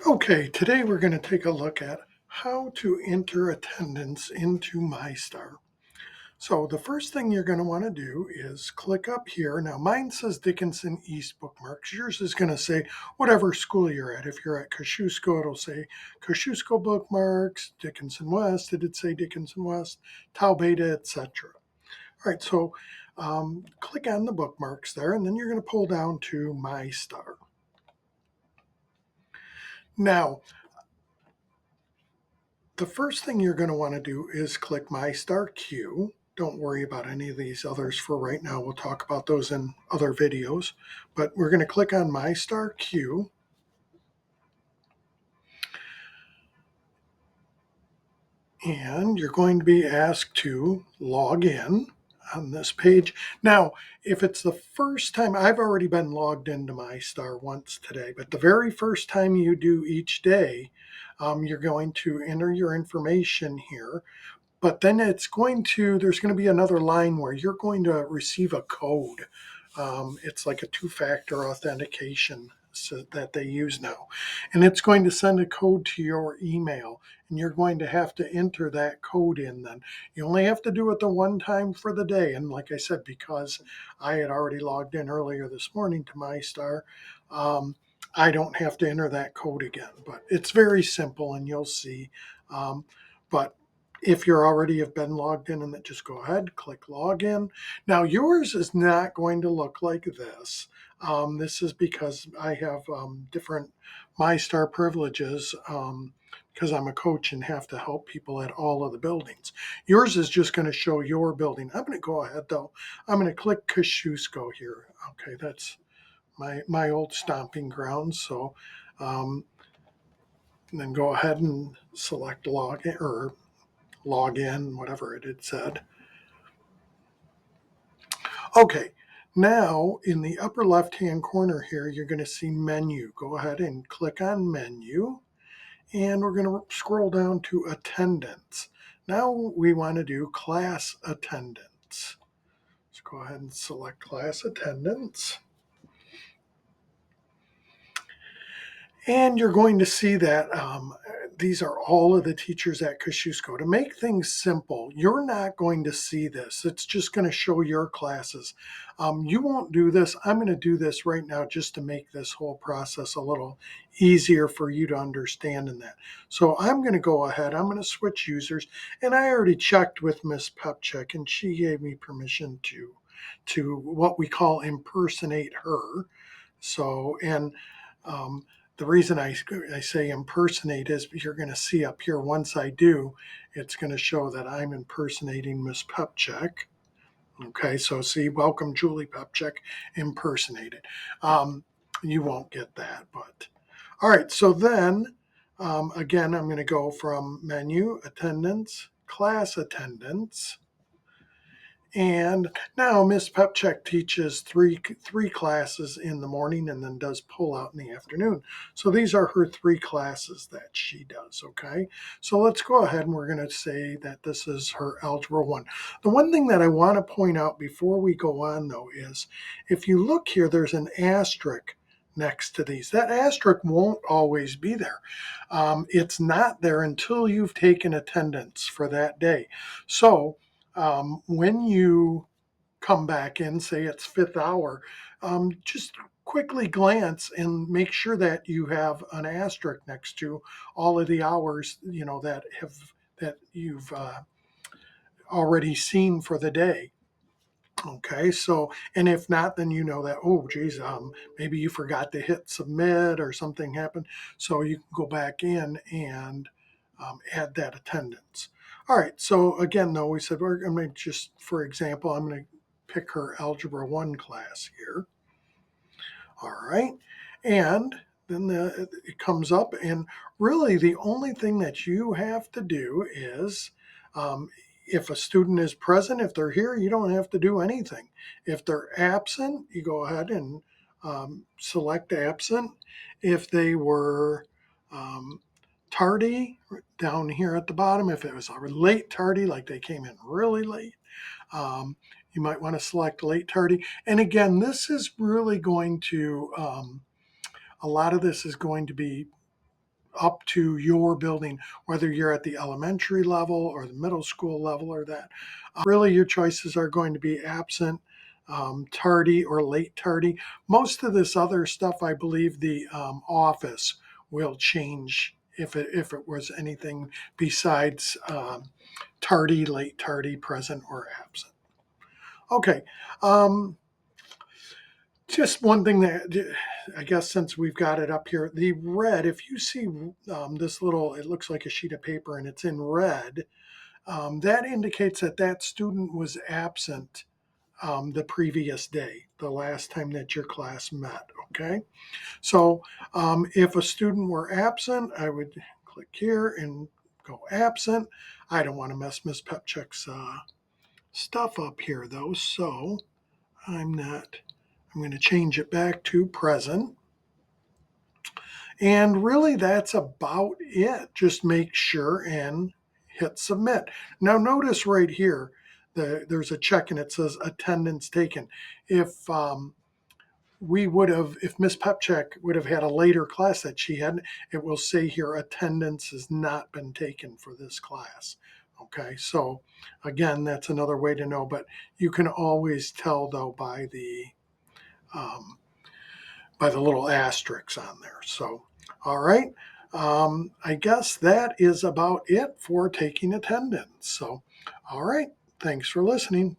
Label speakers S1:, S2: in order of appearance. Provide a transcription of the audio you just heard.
S1: Okay, today we're going to take a look at how to enter attendance into MISTAR. So the first thing you're going to want to do is click up here. Now mine says Dickinson East Bookmarks. Yours is going to say whatever school you're at. If you're at Kosciuszko, it'll say Kosciuszko Bookmarks. Dickinson West, it'd say Dickinson West, Tau Beta, etc. All right, so click on the bookmarks there, and then you're going to pull down to MISTAR. Now, the first thing you're going to want to do is click My Star Queue. Don't worry about any of these others for right now. We'll talk about those in other videos. But we're going to click on My Star Queue. And you're going to be asked to log in on this page. Now, if it's the first time, I've already been logged into MyStar once today, but the very first time you do each day, you're going to enter your information here. But then there's going to be another line where you're going to receive a code. It's like a two-factor authentication that they use now. And it's going to send a code to your email, and you're going to have to enter that code in then. You only have to do it the one time for the day. And like I said, because I had already logged in earlier this morning to MyStar, I don't have to enter that code again. But it's very simple, and you'll see. But if you're already have been logged in, and then just go ahead, click login. Now yours is not going to look like this. This is because I have different MyStar privileges because I'm a coach and have to help people at all of the buildings. Yours is just going to show your building. I'm going to go ahead though. I'm going to click Kosciuszko here. Okay, that's my old stomping grounds. So and then go ahead and select login or log in, whatever it had said. Okay, now in the upper left-hand corner here, you're going to see menu. Go ahead and click on menu, and we're going to scroll down to attendance. Now we want to do class attendance. Let's go ahead and select class attendance. And you're going to see that these are all of the teachers at Kosciuszko. To make things simple, you're not going to see this. It's just going to show your classes. You won't do this. I'm going to do this right now just to make this whole process a little easier for you to understand in that. So I'm going to go ahead. I'm going to switch users. And I already checked with Miss Pepchek, and she gave me permission to what we call impersonate her. So, and the reason I say impersonate is you're going to see up here once I do, it's going to show that I'm impersonating Miss Pepchek. Okay, so see, welcome Julie Pepchek, impersonated. You won't get that, but all right. So then, again, I'm going to go from menu, attendance, class attendance. And now Miss Pepchek teaches three classes in the morning and then does pull out in the afternoon. So these are her three classes that she does, okay? So let's go ahead and we're going to say that this is her Algebra 1. The one thing that I want to point out before we go on, though, is if you look here, there's an asterisk next to these. That asterisk won't always be there. It's not there until you've taken attendance for that day. So when you come back in, say it's fifth hour, just quickly glance and make sure that you have an asterisk next to all of the hours, that you've already seen for the day. Okay, so, and if not, then you know that, oh, geez, maybe you forgot to hit submit or something happened. So you can go back in and add that attendance. All right, so again, though, we said, I'm going to just, for example, I'm going to pick her Algebra 1 class here. All right, and then it comes up, and really the only thing that you have to do is if a student is present, if they're here, you don't have to do anything. If they're absent, you go ahead and select absent. If they were tardy, down here at the bottom, if it was a late tardy, like they came in really late, you might want to select late tardy. And again, this is really going to, a lot of this is going to be up to your building, whether you're at the elementary level or the middle school level or that. Really, your choices are going to be absent, tardy, or late tardy. Most of this other stuff, I believe the office will change if it was anything besides tardy, late tardy, present, or absent. Okay. Um, just one thing that I guess since we've got it up here, the red, if you see this little, it looks like a sheet of paper and it's in red, that indicates that that student was absent the previous day, the last time that your class met. Okay. So if a student were absent, I would click here and go absent. I don't want to mess Miss Pepchek's stuff up here though, so I'm not. I'm going to change it back to present. And really, that's about it. Just make sure and hit submit. Now, notice right here, there's a check and it says attendance taken. If if Miss Pepchek would have had a later class that she had, it will say here attendance has not been taken for this class. Okay, so again, that's another way to know, but you can always tell though um, by the little asterisks on there. So, all right. I guess that is about it for taking attendance. So, all right. Thanks for listening.